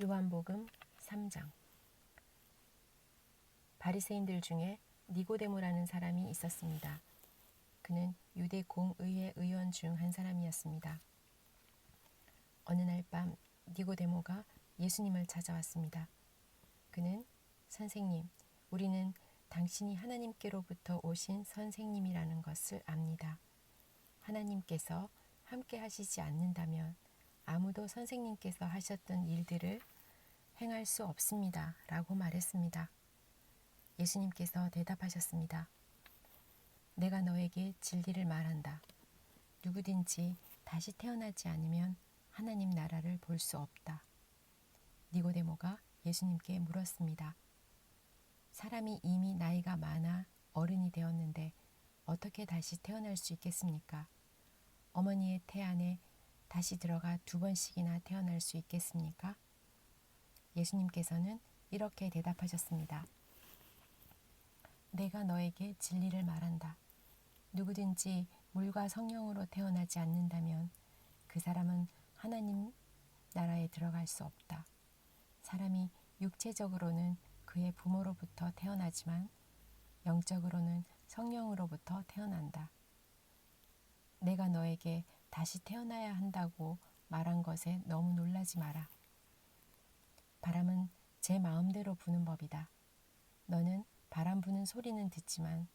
요한복음 3장. 바리새인들 중에 니고데모라는 사람이 있었습니다. 그는 유대 공의회 의원 중 한 사람이었습니다. 어느 날 밤 니고데모가 예수님을 찾아왔습니다. 그는 선생님, 우리는 당신이 하나님께로부터 오신 선생님이라는 것을 압니다. 하나님께서 함께 하시지 않는다면 아무도 선생님께서 하셨던 일들을 행할 수 없습니다. 라고 말했습니다. 예수님께서 대답하셨습니다. 내가 너에게 진리를 말한다. 누구든지 다시 태어나지 않으면 하나님 나라를 볼 수 없다. 니고데모가 예수님께 물었습니다. 사람이 이미 나이가 많아 어른이 되었는데 어떻게 다시 태어날 수 있겠습니까? 어머니의 태 안에 다시 들어가 2번씩이나 태어날 수 있겠습니까? 예수님께서는 이렇게 대답하셨습니다. 내가 너에게 진리를 말한다. 누구든지 물과 성령으로 태어나지 않는다면 그 사람은 하나님 나라에 들어갈 수 없다. 사람이 육체적으로는 그의 부모로부터 태어나지만 영적으로는 성령으로부터 태어난다. 내가 너에게 다시 태어나야 한다고 말한 것에 너무 놀라지 마라. 바람은 제 마음대로 부는 법이다. 너는 바람 부는 소리는 듣지만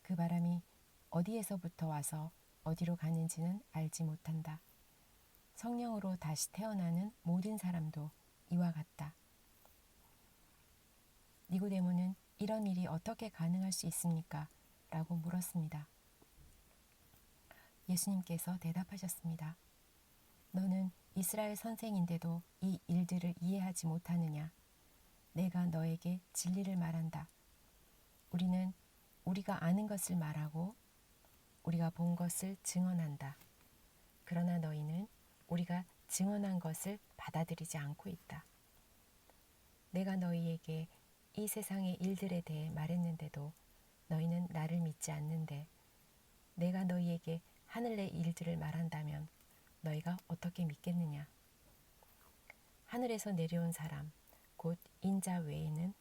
그 바람이 어디에서부터 와서 어디로 가는지는 알지 못한다. 성령으로 다시 태어나는 모든 사람도 이와 같다. 니고데모는 이런 일이 어떻게 가능할 수 있습니까? 라고 물었습니다. 예수님께서 대답하셨습니다. 너는 이스라엘 선생인데도 이 일들을 이해하지 못하느냐? 내가 너에게 진리를 말한다. 우리는 우리가 아는 것을 말하고 우리가 본 것을 증언한다. 그러나 너희는 우리가 증언한 것을 받아들이지 않고 있다. 내가 너희에게 이 세상의 일들에 대해 말했는데도 너희는 나를 믿지 않는데 내가 너희에게 하늘의 일들을 말한다면 너희가 어떻게 믿겠느냐? 하늘에서 내려온 사람, 곧 인자 외에는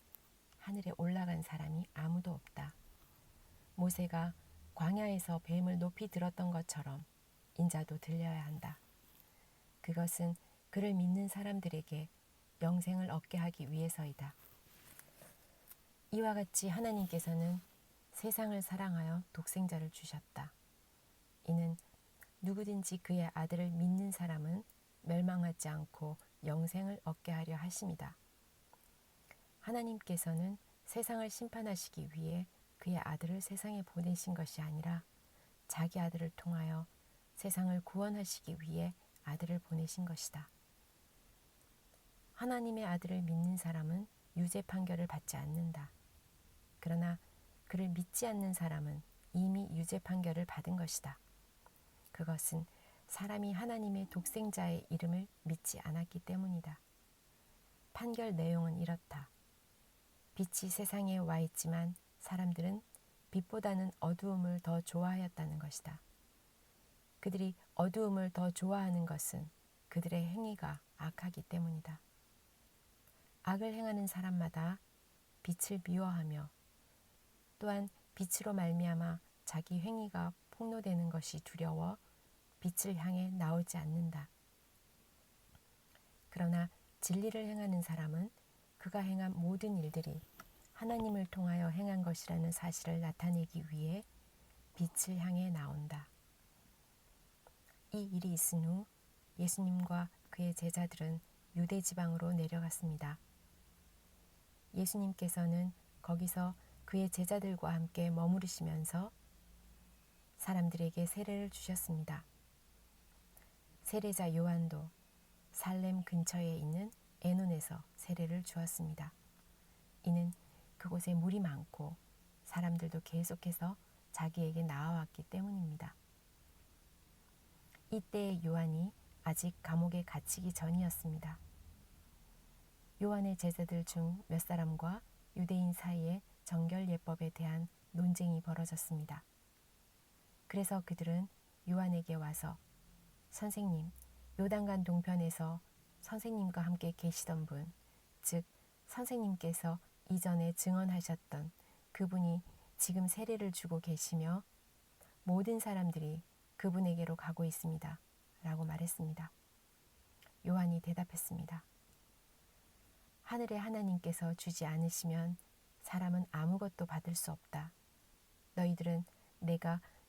하늘에 올라간 사람이 아무도 없다. 모세가 광야에서 뱀을 높이 들었던 것처럼 인자도 들려야 한다. 그것은 그를 믿는 사람들에게 영생을 얻게 하기 위해서이다. 이와 같이 하나님께서는 세상을 사랑하여 독생자를 주셨다. 이는 누구든지 그의 아들을 믿는 사람은 멸망하지 않고 영생을 얻게 하려 하심이다. 하나님께서는 세상을 심판하시기 위해 그의 아들을 세상에 보내신 것이 아니라 자기 아들을 통하여 세상을 구원하시기 위해 아들을 보내신 것이다. 하나님의 아들을 믿는 사람은 유죄 판결을 받지 않는다. 그러나 그를 믿지 않는 사람은 이미 유죄 판결을 받은 것이다. 그것은 사람이 하나님의 독생자의 이름을 믿지 않았기 때문이다. 판결 내용은 이렇다. 빛이 세상에 와 있지만 사람들은 빛보다는 어두움을 더 좋아하였다는 것이다. 그들이 어두움을 더 좋아하는 것은 그들의 행위가 악하기 때문이다. 악을 행하는 사람마다 빛을 미워하며 또한 빛으로 말미암아 자기 행위가 폭로되는 것이 두려워 빛을 향해 나오지 않는다. 그러나 진리를 행하는 사람은 그가 행한 모든 일들이 하나님을 통하여 행한 것이라는 사실을 나타내기 위해 빛을 향해 나온다. 이 일이 있은 후 예수님과 그의 제자들은 유대 지방으로 내려갔습니다. 예수님께서는 거기서 그의 제자들과 함께 머무르시면서 사람들에게 세례를 주셨습니다. 세례자 요한도 살렘 근처에 있는 에논에서 세례를 주었습니다. 이는 그곳에 물이 많고 사람들도 계속해서 자기에게 나아왔기 때문입니다. 이때 요한이 아직 감옥에 갇히기 전이었습니다. 요한의 제자들 중 몇 사람과 유대인 사이에 정결예법에 대한 논쟁이 벌어졌습니다. 그래서 그들은 요한에게 와서 선생님, 요단강 동편에서 선생님과 함께 계시던 분, 즉 선생님께서 이전에 증언하셨던 그분이 지금 세례를 주고 계시며 모든 사람들이 그분에게로 가고 있습니다. 라고 말했습니다. 요한이 대답했습니다. 하늘의 하나님께서 주지 않으시면 사람은 아무것도 받을 수 없다. 너희들은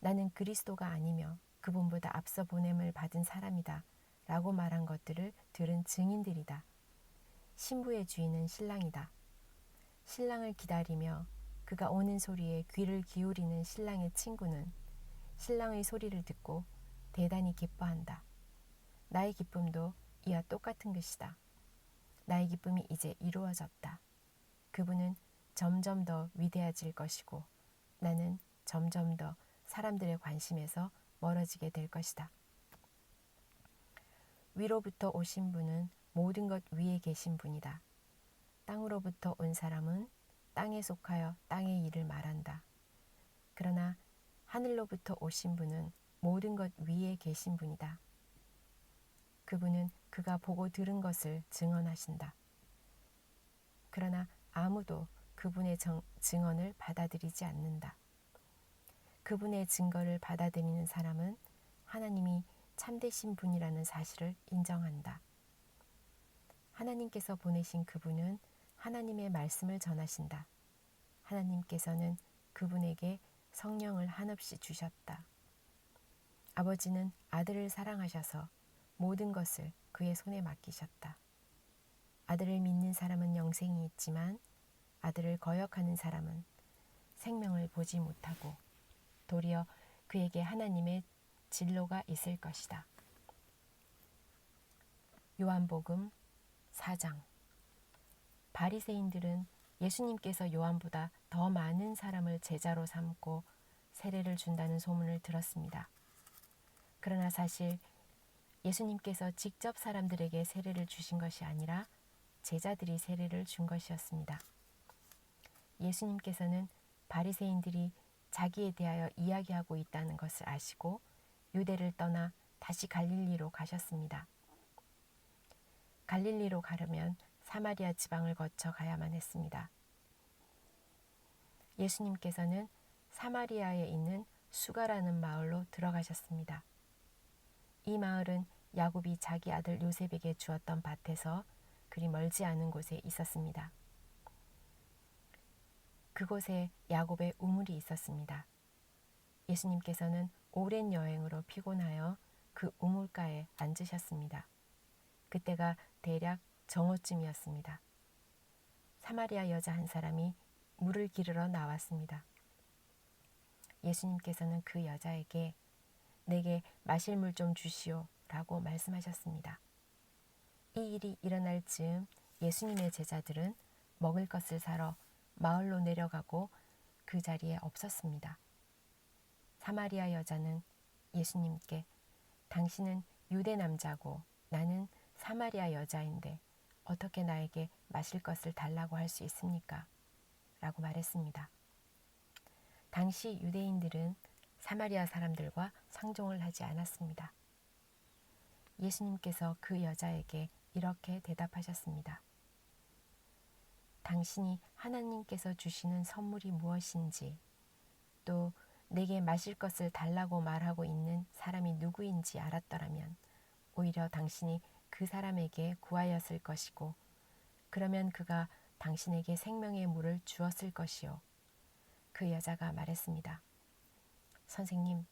나는 그리스도가 아니며 그분보다 앞서 보냄을 받은 사람이다. 라고 말한 것들을 들은 증인들이다. 신부의 주인은 신랑이다. 신랑을 기다리며 그가 오는 소리에 귀를 기울이는 신랑의 친구는 신랑의 소리를 듣고 대단히 기뻐한다. 나의 기쁨도 이와 똑같은 것이다. 나의 기쁨이 이제 이루어졌다. 그분은 점점 더 위대해질 것이고 나는 점점 더 사람들의 관심에서 멀어지게 될 것이다. 위로부터 오신 분은 모든 것 위에 계신 분이다. 땅으로부터 온 사람은 땅에 속하여 땅의 일을 말한다. 그러나 하늘로부터 오신 분은 모든 것 위에 계신 분이다. 그분은 그가 보고 들은 것을 증언하신다. 그러나 아무도 그분의 증언을 받아들이지 않는다. 그분의 증거를 받아들이는 사람은 하나님이 참되신 분이라는 사실을 인정한다. 하나님께서 보내신 그분은 하나님의 말씀을 전하신다. 하나님께서는 그분에게 성령을 한없이 주셨다. 아버지는 아들을 사랑하셔서 모든 것을 그의 손에 맡기셨다. 아들을 믿는 사람은 영생이 있지만 아들을 거역하는 사람은 생명을 보지 못하고 도리어 그에게 하나님의 진로가 있을 것이다. 요한복음 4장. 바리새인들은 예수님께서 요한보다 더 많은 사람을 제자로 삼고 세례를 준다는 소문을 들었습니다. 그러나 사실 예수님께서 직접 사람들에게 세례를 주신 것이 아니라 제자들이 세례를 준 것이었습니다. 예수님께서는 바리새인들이 자기에 대하여 이야기하고 있다는 것을 아시고 유대를 떠나 다시 갈릴리로 가셨습니다. 갈릴리로 가려면 사마리아 지방을 거쳐 가야만 했습니다. 예수님께서는 사마리아에 있는 수가라는 마을로 들어가셨습니다. 이 마을은 야곱이 자기 아들 요셉에게 주었던 밭에서 그리 멀지 않은 곳에 있었습니다. 그곳에 야곱의 우물이 있었습니다. 예수님께서는 오랜 여행으로 피곤하여 그 우물가에 앉으셨습니다. 그때가 대략 정오쯤이었습니다. 사마리아 여자 한 사람이 물을 기르러 나왔습니다. 예수님께서는 그 여자에게 내게 마실 물 좀 주시오 라고 말씀하셨습니다. 이 일이 일어날 즈음 예수님의 제자들은 먹을 것을 사러 마을로 내려가고 그 자리에 없었습니다. 사마리아 여자는 예수님께 당신은 유대 남자고 나는 사마리아 여자인데 어떻게 나에게 마실 것을 달라고 할 수 있습니까? 라고 말했습니다. 당시 유대인들은 사마리아 사람들과 상종을 하지 않았습니다. 예수님께서 그 여자에게 이렇게 대답하셨습니다. 당신이 하나님께서 주시는 선물이 무엇인지 또 내게 마실 것을 달라고 말하고 있는 사람이 누구인지 알았더라면 오히려 당신이 그 사람에게 구하였을 것이고 그러면 그가 당신에게 생명의 물을 주었을 것이요. 그 여자가 말했습니다. 선생님,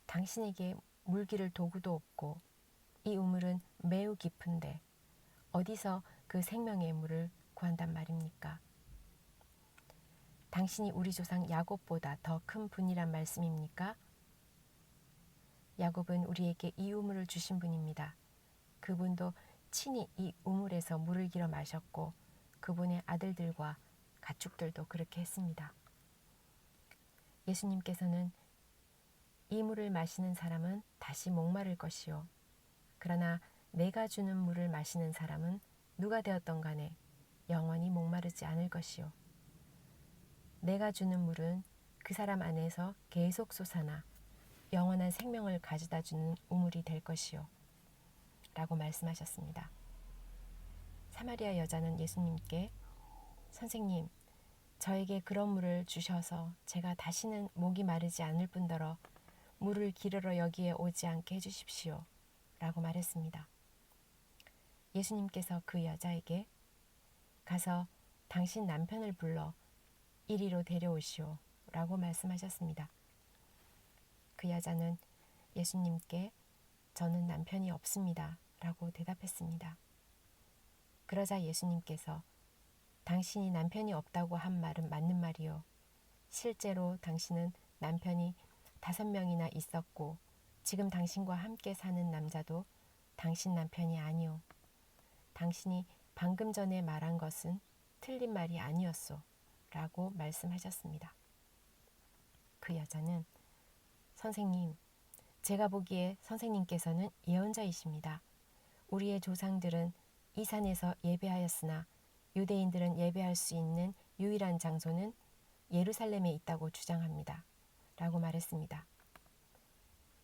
당신에게 물기를 도구도 없고 이 우물은 매우 깊은데 어디서 그 생명의 물을 구한단 말입니까? 당신이 우리 조상 야곱보다 더 큰 분이란 말씀입니까? 야곱은 우리에게 이 우물을 주신 분입니다. 그분도 친히 이 우물에서 물을 길어 마셨고 그분의 아들들과 가축들도 그렇게 했습니다. 예수님께서는 이 물을 마시는 사람은 다시 목마를 것이요. 그러나 내가 주는 물을 마시는 사람은 누가 되었던 간에 영원히 목마르지 않을 것이요. 내가 주는 물은 그 사람 안에서 계속 솟아나 영원한 생명을 가져다 주는 우물이 될 것이요. 라고 말씀하셨습니다. 사마리아 여자는 예수님께 선생님, 저에게 그런 물을 주셔서 제가 다시는 목이 마르지 않을 뿐더러 물을 기르러 여기에 오지 않게 해주십시오. 라고 말했습니다. 예수님께서 그 여자에게 가서 당신 남편을 불러 이리로 데려오시오. 라고 말씀하셨습니다. 그 여자는 예수님께 저는 남편이 없습니다. 라고 대답했습니다. 그러자 예수님께서 당신이 남편이 없다고 한 말은 맞는 말이요. 실제로 당신은 남편이 5명이나 있었고 지금 당신과 함께 사는 남자도 당신 남편이 아니오. 당신이 방금 전에 말한 것은 틀린 말이 아니었소. 라고 말씀하셨습니다. 그 여자는 선생님, 제가 보기에 선생님께서는 예언자이십니다. 우리의 조상들은 이 산에서 예배하였으나 유대인들은 예배할 수 있는 유일한 장소는 예루살렘에 있다고 주장합니다. 라고 말했습니다.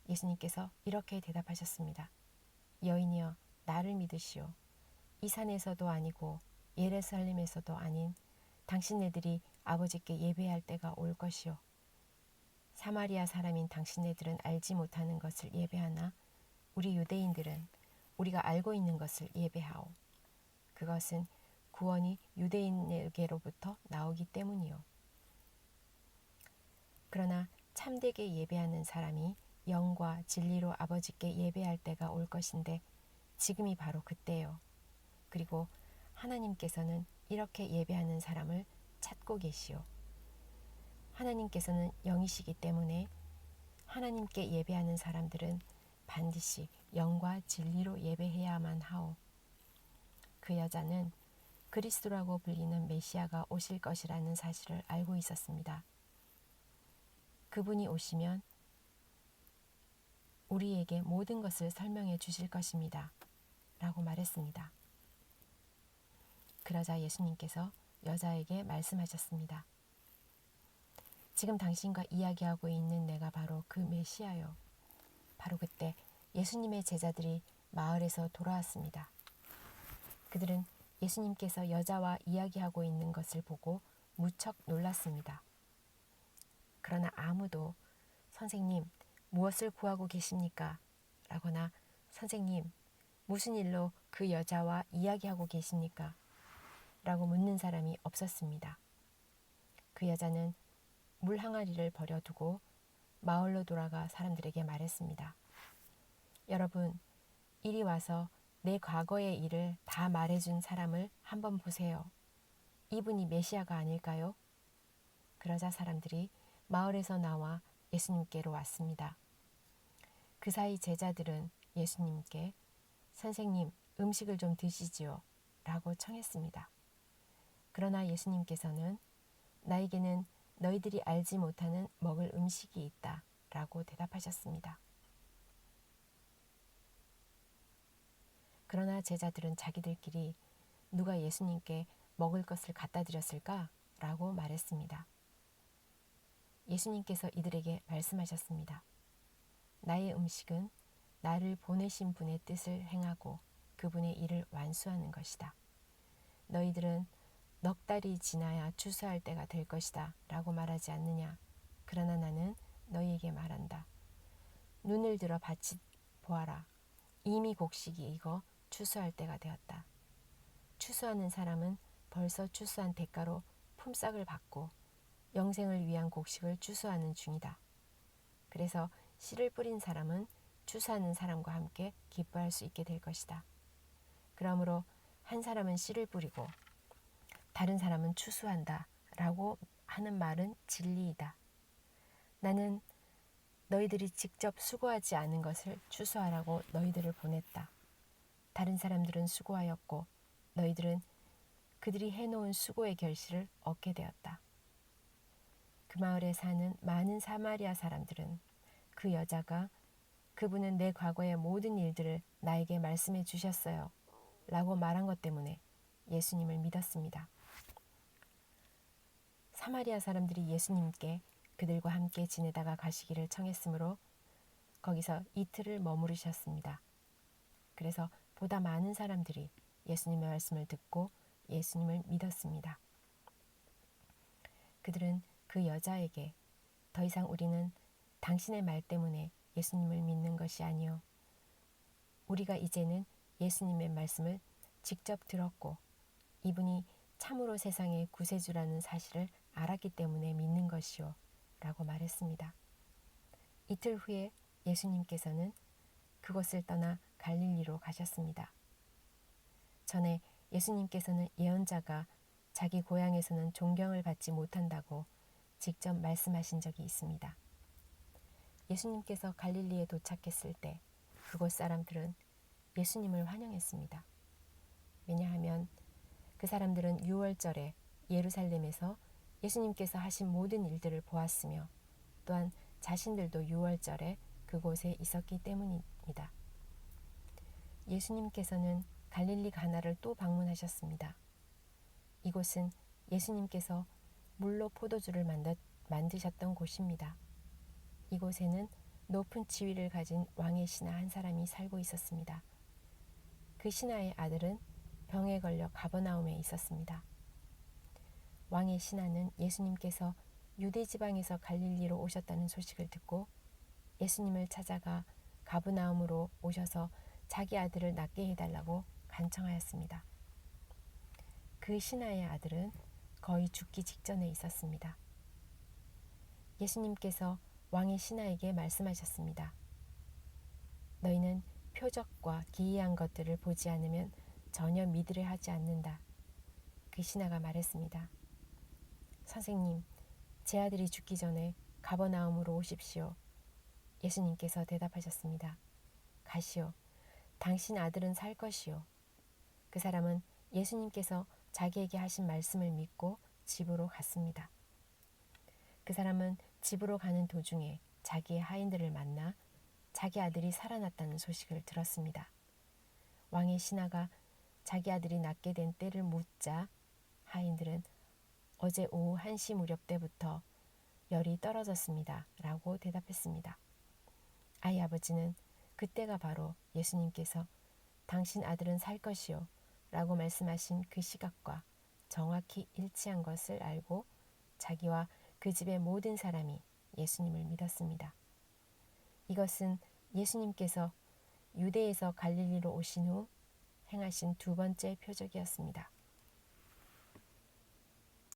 예수님께서 이렇게 대답하셨습니다. 여인이여, 나를 믿으시오. 이 산에서도 아니고 예루살렘에서도 아닌 당신네들이 아버지께 예배할 때가 올 것이오. 사마리아 사람인 당신네들은 알지 못하는 것을 예배하나 우리 유대인들은 우리가 알고 있는 것을 예배하오. 그것은 구원이 유대인에게로부터 나오기 때문이요. 그러나 참되게 예배하는 사람이 영과 진리로 아버지께 예배할 때가 올 것인데 지금이 바로 그때요. 그리고 하나님께서는 이렇게 예배하는 사람을 찾고 계시오. 하나님께서는 영이시기 때문에 하나님께 예배하는 사람들은 반드시 영과 진리로 예배해야만 하오. 그 여자는 그리스도라고 불리는 메시아가 오실 것이라는 사실을 알고 있었습니다. 그분이 오시면 우리에게 모든 것을 설명해 주실 것입니다. 라고 말했습니다. 그러자 예수님께서 여자에게 말씀하셨습니다. 지금 당신과 이야기하고 있는 내가 바로 그 메시아요. 바로 그때 예수님의 제자들이 마을에서 돌아왔습니다. 그들은 예수님께서 여자와 이야기하고 있는 것을 보고 무척 놀랐습니다. 그러나 아무도 선생님, 무엇을 구하고 계십니까? 라거나 선생님, 무슨 일로 그 여자와 이야기하고 계십니까? 라고 묻는 사람이 없었습니다. 그 여자는 물 항아리를 버려두고 마을로 돌아가 사람들에게 말했습니다. 여러분, 이리 와서 내 과거의 일을 다 말해준 사람을 한번 보세요. 이분이 메시아가 아닐까요? 그러자 사람들이 마을에서 나와 예수님께로 왔습니다. 그 사이 제자들은 예수님께 선생님, 음식을 좀 드시지요. 라고 청했습니다. 그러나 예수님께서는 나에게는 너희들이 알지 못하는 먹을 음식이 있다. 라고 대답하셨습니다. 그러나 제자들은 자기들끼리 누가 예수님께 먹을 것을 갖다 드렸을까? 라고 말했습니다. 예수님께서 이들에게 말씀하셨습니다. 나의 음식은 나를 보내신 분의 뜻을 행하고 그분의 일을 완수하는 것이다. 너희들은 넉 달이 지나야 추수할 때가 될 것이다 라고 말하지 않느냐. 그러나 나는 너희에게 말한다. 눈을 들어 밭이 보아라. 이미 곡식이 익어 추수할 때가 되었다. 추수하는 사람은 벌써 추수한 대가로 품삯을 받고 영생을 위한 곡식을 추수하는 중이다. 그래서 씨를 뿌린 사람은 추수하는 사람과 함께 기뻐할 수 있게 될 것이다. 그러므로 한 사람은 씨를 뿌리고 다른 사람은 추수한다 라고 하는 말은 진리이다. 나는 너희들이 직접 수고하지 않은 것을 추수하라고 너희들을 보냈다. 다른 사람들은 수고하였고 너희들은 그들이 해놓은 수고의 결실을 얻게 되었다. 그 마을에 사는 많은 사마리아 사람들은 그 여자가 그분은 내 과거의 모든 일들을 나에게 말씀해 주셨어요. 라고 말한 것 때문에 예수님을 믿었습니다. 사마리아 사람들이 예수님께 그들과 함께 지내다가 가시기를 청했으므로 거기서 이틀을 머무르셨습니다. 그래서 보다 많은 사람들이 예수님의 말씀을 듣고 예수님을 믿었습니다. 그들은 그 여자에게 더 이상 우리는 당신의 말 때문에 예수님을 믿는 것이 아니요, 우리가 이제는 예수님의 말씀을 직접 들었고 이분이 참으로 세상의 구세주라는 사실을 알았기 때문에 믿는 것이요 라고 말했습니다. 이틀 후에 예수님께서는 그곳을 떠나 갈릴리로 가셨습니다. 전에 예수님께서는 예언자가 자기 고향에서는 존경을 받지 못한다고 직접 말씀하신 적이 있습니다. 예수님께서 갈릴리에 도착했을 때 그곳 사람들은 예수님을 환영했습니다. 왜냐하면 그 사람들은 유월절에 예루살렘에서 예수님께서 하신 모든 일들을 보았으며 또한 자신들도 유월절에 그곳에 있었기 때문입니다. 예수님께서는 갈릴리 가나를 또 방문하셨습니다. 이곳은 예수님께서 물로 포도주를 만드셨던 곳입니다. 이곳에는 높은 지위를 가진 왕의 신하 한 사람이 살고 있었습니다. 그 신하의 아들은 병에 걸려 가버나움에 있었습니다. 왕의 신하는 예수님께서 유대 지방에서 갈릴리로 오셨다는 소식을 듣고 예수님을 찾아가 가버나움으로 오셔서 자기 아들을 낫게 해달라고 간청하였습니다. 그 신하의 아들은 거의 죽기 직전에 있었습니다. 예수님께서 왕의 신하에게 말씀하셨습니다. 너희는 표적과 기이한 것들을 보지 않으면 전혀 믿으려 하지 않는다. 그 신하가 말했습니다. 선생님, 제 아들이 죽기 전에 가버나움으로 오십시오. 예수님께서 대답하셨습니다. 가시오. 당신 아들은 살 것이요. 그 사람은 예수님께서 자기에게 하신 말씀을 믿고 집으로 갔습니다. 그 사람은 집으로 가는 도중에 자기의 하인들을 만나 자기 아들이 살아났다는 소식을 들었습니다. 왕의 신하가 자기 아들이 낫게 된 때를 묻자 하인들은 어제 오후 1시 무렵 때부터 열이 떨어졌습니다. 라고 대답했습니다. 아이 아버지는 그때가 바로 예수님께서 당신 아들은 살 것이요 라고 말씀하신 그 시각과 정확히 일치한 것을 알고 자기와 그 집의 모든 사람이 예수님을 믿었습니다. 이것은 예수님께서 유대에서 갈릴리로 오신 후 행하신 두 번째 표적이었습니다.